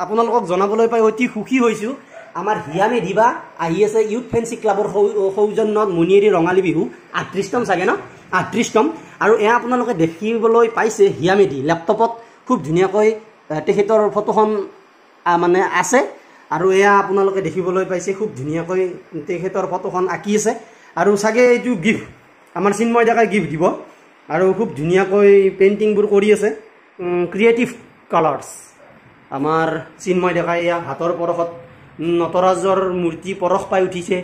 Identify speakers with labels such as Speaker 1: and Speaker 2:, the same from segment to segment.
Speaker 1: আপোনালোকক জনাবলৈ পাই অতি সুখী হৈছোঁ। আমাৰ হিয়ামে দিবা আহি আছে ইউথ ফেন্সি ক্লাবৰ সৌজন্যত মুনিয়েৰী ৰঙালী বিহু ৩৮তম চাগে ন ৩৮তম। আৰু এয়া আপোনালোকে দেখিবলৈ পাইছে হিয়ামেদি লেপটপত খুব ধুনীয়াকৈ তেখেতৰ ফটোখন মানে আছে। আৰু এয়া আপোনালোকে দেখিবলৈ পাইছে খুব ধুনীয়াকৈ তেখেতৰ ফটোখন আঁকি আছে। আৰু চাগে এইটো গিফ্ট আমাৰ চিন্ময় ডেকাই গিফ্ট দিব। আৰু খুব ধুনীয়াকৈ পেইণ্টিংবোৰ কৰি আছে ক্ৰিয়েটিভ কালাৰ্ছ। আমাৰ চিন্ময় ডেকাই এয়া হাতৰ পৰশত নটৰাজৰ মূৰ্তি পৰশ পাই উঠিছে।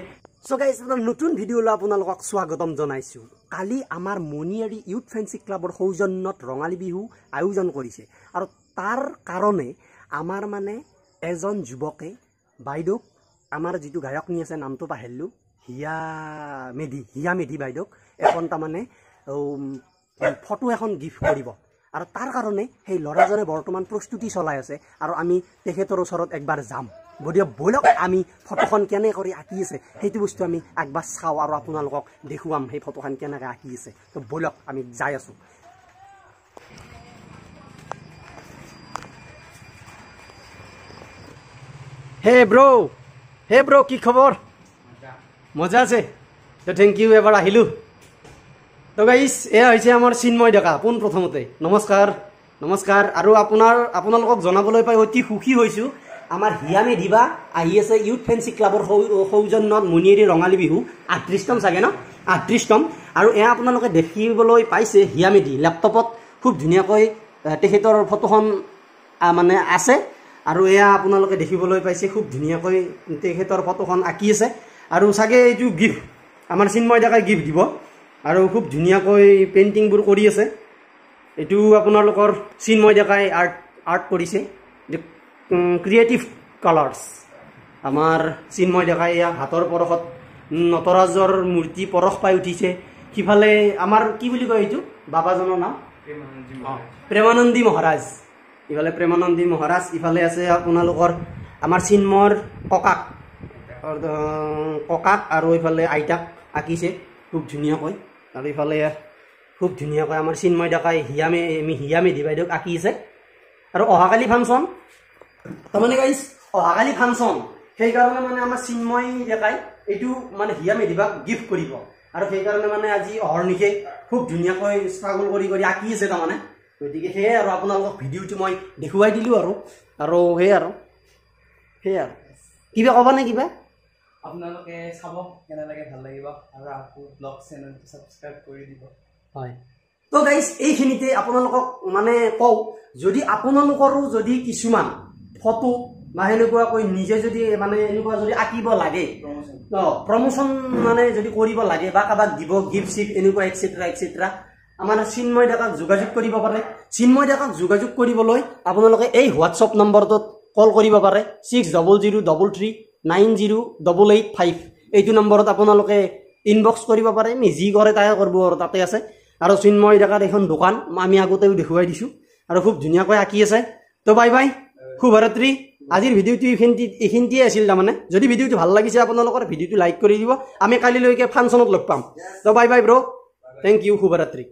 Speaker 1: চ' গাইজ নতুন ভিডিঅ'লৈ আপোনালোকক স্বাগতম জনাইছোঁ। কালি আমাৰ মুনিয়েৰী ইউথ ফেন্সি ক্লাবৰ সৌজন্যত ৰঙালী বিহু আয়োজন কৰিছে। আৰু তাৰ কাৰণে আমাৰ মানে এজন যুৱকে বাইদেউক আমাৰ যিটো গায়কনী আছে নামটো পাহৰিলোঁ হিয়ামেধি বাইদেউক এখন তাৰমানে ফটো এখন গিফ্ট কৰিব। আৰু তাৰ কাৰণে সেই ল'ৰাজনে বৰ্তমান প্ৰস্তুতি চলাই আছে। আৰু আমি তেখেতৰ ওচৰত একবাৰ যাম। গতিকে ব'লক আমি ফটোখন কেনে কৰি আঁকি আছে সেইটো বস্তু আমি একবাৰ চাওঁ আৰু আপোনালোকক দেখুৱাম সেই ফটোখন কেনেকৈ আঁকি আছে। তো ব'লক আমি যাই আছোঁ। হে ব্ৰ কি খবৰ? মজা আছে? তো থেংক ইউ, এবাৰ আহিলোঁ। তো গাইজ এয়া হৈছে আমাৰ চিন্ময় ডেকা পোনপ্ৰথমতে নমস্কাৰ। আৰু আপোনালোকক জনাবলৈ পাই অতি সুখী হৈছোঁ। আমাৰ হিয়ামে দিবা আহি আছে ইউথ ফেন্সি ক্লাবৰ সৌজন্যত মুনিয়েৰী ৰঙালী বিহু ৩৮তম চাগে ন ৩৮তম। আৰু এয়া আপোনালোকে দেখিবলৈ পাইছে হিয়ামেদি লেপটপত খুব ধুনীয়াকৈ তেখেতৰ ফটোখন মানে আছে। আৰু এয়া আপোনালোকে দেখিবলৈ পাইছে খুব ধুনীয়াকৈ তেখেতৰ ফটোখন আঁকি আছে। আৰু চাগে এইটো গিফ্ট আমাৰ চিন্ময় ডেকাই গিফ্ট দিব। আৰু খুব ধুনীয়াকৈ পেইণ্টিংবোৰ কৰি আছে। এইটো আপোনালোকৰ চিন্ময় ডেকাই আৰ্ট কৰিছে ক্ৰিয়েটিভ কালাৰ্ছ। আমাৰ চিন্ময় ডেকাই এয়া হাতৰ পৰশত নটৰাজৰ মূৰ্তি পৰশ পাই উঠিছে। সিফালে আমাৰ কি বুলি কয় এইটো বাবাজনৰ নাম প্ৰেমানন্দী মহাৰাজ। ইফালে প্ৰেমানন্দী মহাৰাজ, ইফালে আছে আপোনালোকৰ আমাৰ চিন্ময়ৰ ককাক আৰু ইফালে আইতাক আঁকিছে খুব ধুনীয়াকৈ। আৰু ইফালে খুব ধুনীয়াকৈ আমাৰ চিন্ময় ডেকাই হিয়ামেধি বাইদেউক আঁকিছে। আৰু অহাকালি ফাংচন তাৰমানে গাইজ অহাকালি ফাংচন সেইকাৰণে মানে আমাৰ চিন্ময় ডেকাই এইটো মানে হিয়ামেধিবাক গিফ্ট কৰিব। আৰু সেইকাৰণে মানে আজি অহৰ্নিশে খুব ধুনীয়াকৈ ষ্ট্ৰাগল কৰি আঁকি আছে তাৰমানে। গতিকে সেয়াই আৰু আপোনালোকক ভিডিঅ'টো মই দেখুৱাই দিলোঁ। আৰু সেয়াই কিবা ক'বা নে কিবা?
Speaker 2: আপোনালোকে চাব কেনে লাগে, ভাল লাগিব। আৰু আকৌ ব্লগ চেনেলটো ছাবস্ক্ৰাইব কৰি দিব।
Speaker 1: হয়। তো গাইজ এইখিনিতে আপোনালোকক মানে কওঁ, যদি আপোনালোকৰো যদি কিছুমান ফটো বা সেনেকুৱাকৈ নিজে যদি মানে এনেকুৱা যদি আঁকিব লাগে প্ৰমোশ্যন মানে যদি কৰিব লাগে বা কাৰোবাক দিব গিফ্ট চিফ্ট এনেকুৱা এটচেট্ৰা আমাৰ চিন্ময় ডেকাক যোগাযোগ কৰিব পাৰে। চিন্ময় ডেকাক যোগাযোগ কৰিবলৈ আপোনালোকে এই হোৱাটছআপ নম্বৰটোত কল কৰিব পাৰে 6003390885। এইটো নম্বৰত আপোনালোকে ইনবক্স কৰিব পাৰে। আমি যি কৰে তাই কৰিব আৰু তাতে আছে। আৰু চিন্ময় ডেকাৰ এখন দোকান আমি আগতেও দেখুৱাই দিছোঁ। আৰু খুব ধুনীয়াকৈ আঁকি আছে। তো বাই শুভৰাত্ৰি। আজিৰ ভিডিঅ'টো এইখিনিয়ে আছিল। তাৰমানে যদি ভিডিঅ'টো ভাল লাগিছে আপোনালোকৰ ভিডিঅ'টো লাইক কৰি দিব। আমি কালিলৈকে ফাংচনত লগ পাম। তো বাই ব্ৰ, থেংক ইউ, শুভৰাত্ৰি।